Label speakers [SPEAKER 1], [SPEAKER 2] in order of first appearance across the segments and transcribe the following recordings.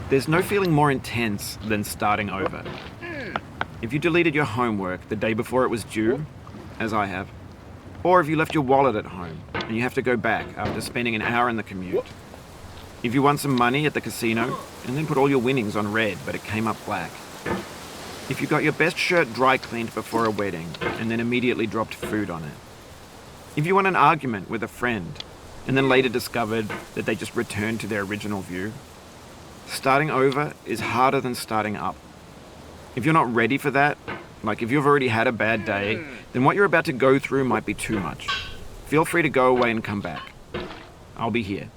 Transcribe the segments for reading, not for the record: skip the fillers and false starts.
[SPEAKER 1] There's no feeling more intense than starting over. If you deleted your homework the day before it was due, as I have, or if you left your wallet at home and you have to go back after spending an hour in the commute. If you won some money at the casino and then put all your winnings on red but it came up black. If you got your best shirt dry cleaned before a wedding and then immediately dropped food on it. If you won an argument with a friend and then later discovered that they just returned to their original view. Starting over is harder than starting up. If you're not ready for that, like if you've already had a bad day, then what you're about to go through might be too much. Feel free to go away and come back. I'll be here.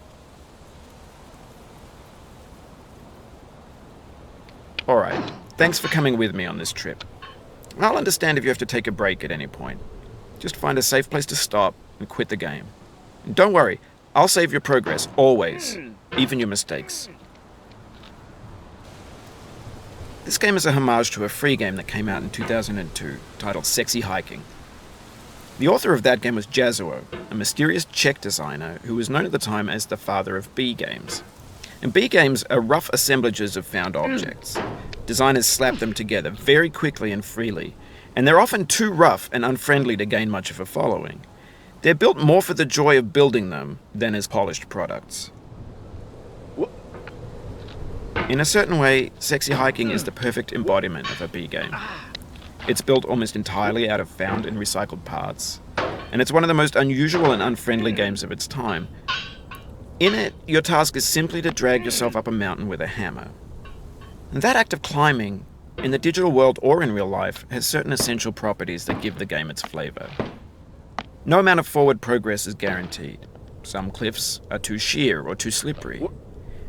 [SPEAKER 1] Alright, thanks for coming with me on this trip. I'll understand if you have to take a break at any point. Just find a safe place to stop and quit the game. And don't worry, I'll save your progress, always, even your mistakes. This game is a homage to a free game that came out in 2002, titled Sexy Hiking. The author of that game was Jazuo, a mysterious Czech designer who was known at the time as the father of B games. And B games are rough assemblages of found objects. Designers slap them together very quickly and freely, and they're often too rough and unfriendly to gain much of a following. They're built more for the joy of building them than as polished products. In a certain way, Sexy Hiking is the perfect embodiment of a B game. It's built almost entirely out of found and recycled parts, and it's one of the most unusual and unfriendly games of its time. In it, your task is simply to drag yourself up a mountain with a hammer. And that act of climbing, in the digital world or in real life, has certain essential properties that give the game its flavor. No amount of forward progress is guaranteed. Some cliffs are too sheer or too slippery.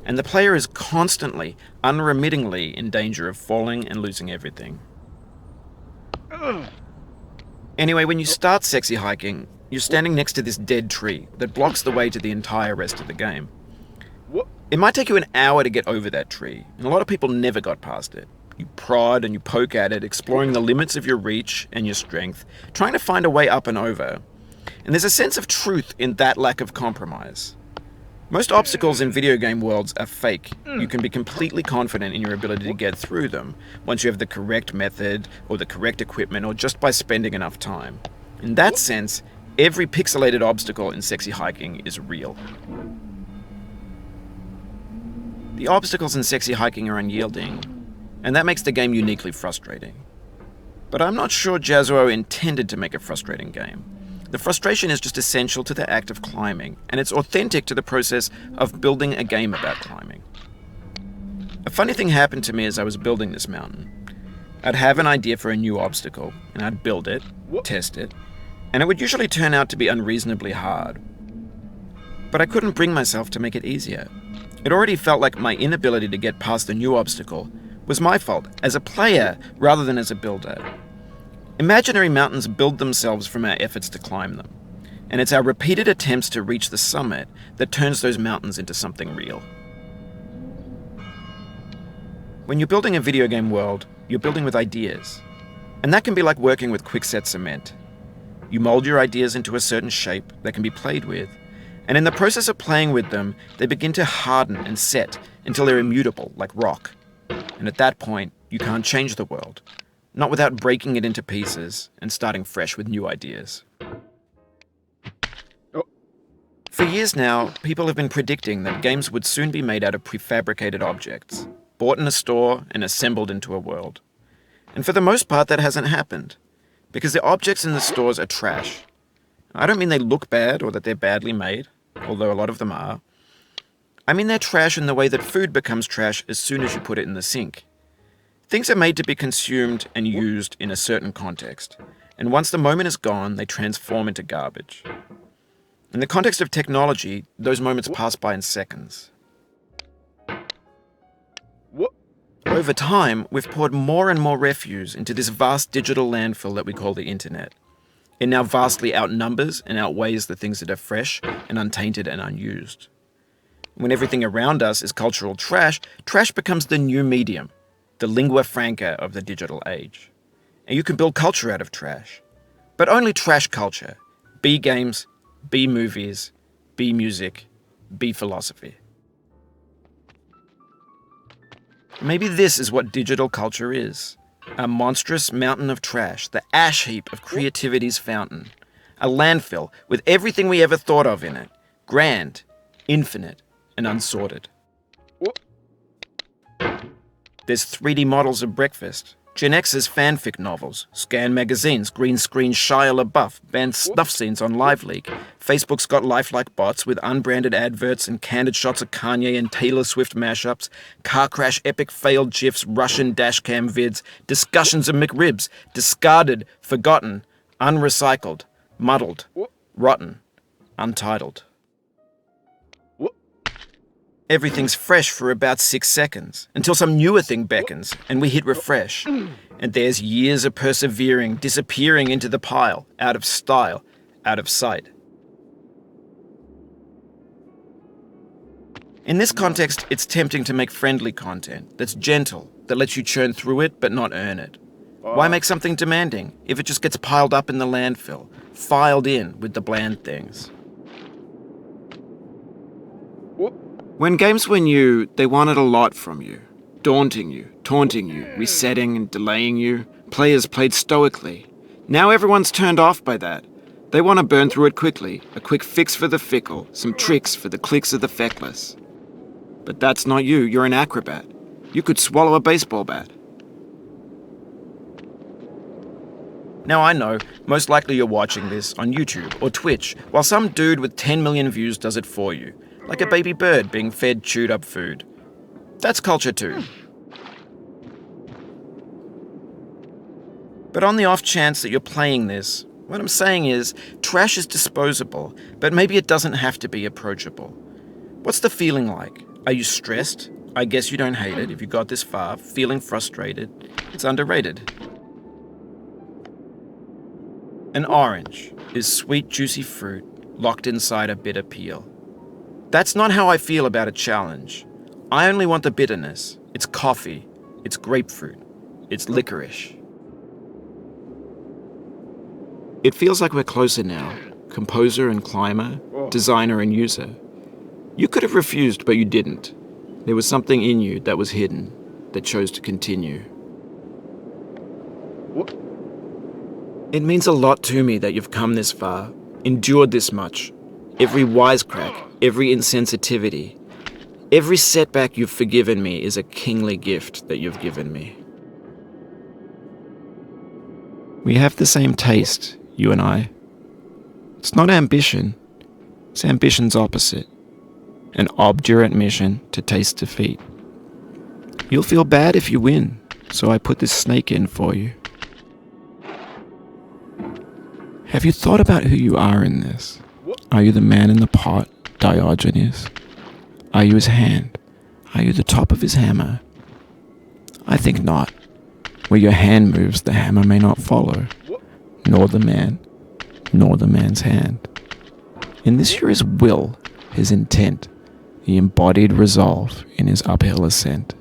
[SPEAKER 1] And the player is constantly, unremittingly in danger of falling and losing everything. Anyway, when you start Sexy Hiking, you're standing next to this dead tree that blocks the way to the entire rest of the game. It might take you an hour to get over that tree, and a lot of people never got past it. You prod and you poke at it, exploring the limits of your reach and your strength, trying to find a way up and over. And there's a sense of truth in that lack of compromise. Most obstacles in video game worlds are fake. You can be completely confident in your ability to get through them once you have the correct method or the correct equipment or just by spending enough time. In that sense, every pixelated obstacle in Sexy Hiking is real. The obstacles in Sexy Hiking are unyielding, and that makes the game uniquely frustrating. But I'm not sure Jazuo intended to make a frustrating game. The frustration is just essential to the act of climbing, and it's authentic to the process of building a game about climbing. A funny thing happened to me as I was building this mountain. I'd have an idea for a new obstacle, and I'd build it, test it, and it would usually turn out to be unreasonably hard. But I couldn't bring myself to make it easier. It already felt like my inability to get past the new obstacle was my fault, as a player rather than as a builder. Imaginary mountains build themselves from our efforts to climb them, and it's our repeated attempts to reach the summit that turns those mountains into something real. When you're building a video game world, you're building with ideas, and that can be like working with quickset cement. You mold your ideas into a certain shape that can be played with, and in the process of playing with them, they begin to harden and set until they're immutable, like rock. And at that point, you can't change the world. Not without breaking it into pieces and starting fresh with new ideas. For years now, people have been predicting that games would soon be made out of prefabricated objects, bought in a store and assembled into a world. And for the most part, that hasn't happened, because the objects in the stores are trash. I don't mean they look bad or that they're badly made, although a lot of them are. I mean they're trash in the way that food becomes trash as soon as you put it in the sink. Things are made to be consumed and used in a certain context, and once the moment is gone, they transform into garbage. In the context of technology, those moments pass by in seconds. Over time, we've poured more and more refuse into this vast digital landfill that we call the internet. It now vastly outnumbers and outweighs the things that are fresh and untainted and unused. When everything around us is cultural trash, trash becomes the new medium, the lingua franca of the digital age. And you can build culture out of trash. But only trash culture. B games, B movies, B music, B philosophy. Maybe this is what digital culture is. A monstrous mountain of trash, the ash heap of creativity's fountain. A landfill with everything we ever thought of in it. Grand, infinite, and unsorted. There's 3D models of breakfast, Gen X's fanfic novels, scan magazines, green screen Shia LaBeouf, banned snuff scenes on LiveLeak. Facebook's got lifelike bots with unbranded adverts and candid shots of Kanye and Taylor Swift mashups, car crash epic failed GIFs, Russian dashcam vids, discussions of McRibs, discarded, forgotten, unrecycled, muddled, rotten, untitled. Everything's fresh for about 6 seconds, until some newer thing beckons, and we hit refresh. And there's years of persevering, disappearing into the pile, out of style, out of sight. In this context, it's tempting to make friendly content that's gentle, that lets you churn through it but not earn it. Why make something demanding if it just gets piled up in the landfill, filed in with the bland things? When games were new, they wanted a lot from you. Daunting you, taunting you, resetting and delaying you. Players played stoically. Now everyone's turned off by that. They want to burn through it quickly, a quick fix for the fickle, some tricks for the clicks of the feckless. But that's not you, you're an acrobat. You could swallow a baseball bat. Now I know, most likely you're watching this on YouTube or Twitch, while some dude with 10 million views does it for you. Like a baby bird being fed chewed up food. That's culture too. But on the off chance that you're playing this, what I'm saying is, trash is disposable, but maybe it doesn't have to be approachable. What's the feeling like? Are you stressed? I guess you don't hate it if you got this far. Feeling frustrated? It's underrated. An orange is sweet, juicy fruit locked inside a bitter peel. That's not how I feel about a challenge. I only want the bitterness. It's coffee. It's grapefruit. It's licorice. It feels like we're closer now. Composer and climber, designer and user. You could have refused, but you didn't. There was something in you that was hidden, that chose to continue. It means a lot to me that you've come this far, endured this much. Every wisecrack, every insensitivity, every setback you've forgiven me is a kingly gift that you've given me. We have the same taste, you and I. It's not ambition, it's ambition's opposite. An obdurate mission to taste defeat. You'll feel bad if you win, so I put this snake in for you. Have you thought about who you are in this? Are you the man in the pot, Diogenes? Are you his hand? Are you the top of his hammer? I think not. Where your hand moves, the hammer may not follow, nor the man, nor the man's hand. In this you're his will, his intent, the embodied resolve in his uphill ascent.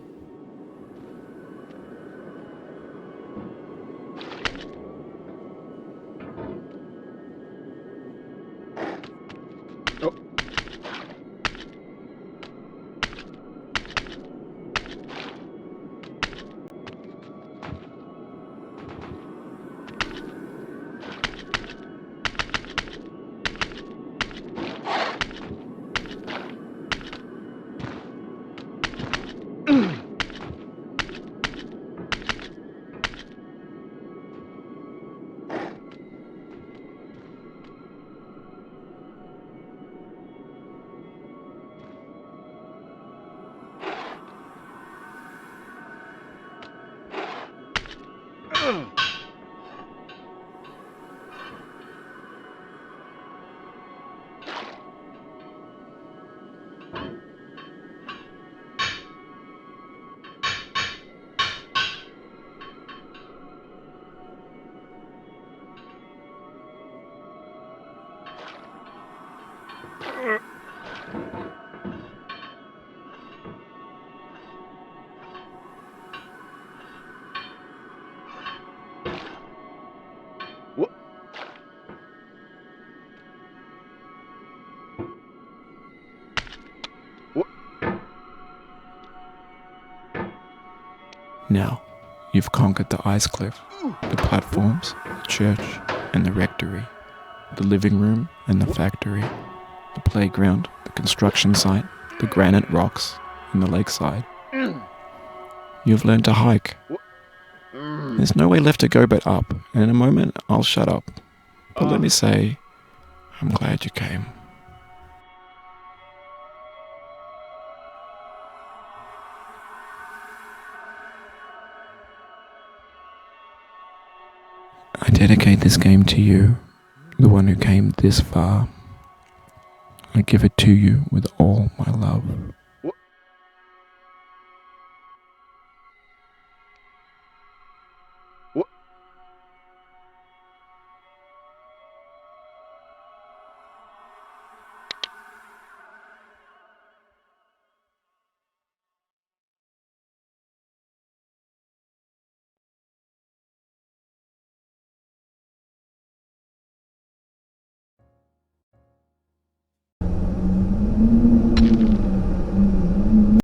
[SPEAKER 2] Now, you've conquered the ice cliff, the platforms, the church and the rectory, the living room and the factory, the playground, the construction site, the granite rocks and the lakeside. You've learned to hike. There's no way left to go but up, and in a moment I'll shut up. But let me say, I'm glad you came. I dedicate this game to you, the one who came this far. I give it to you with all my love.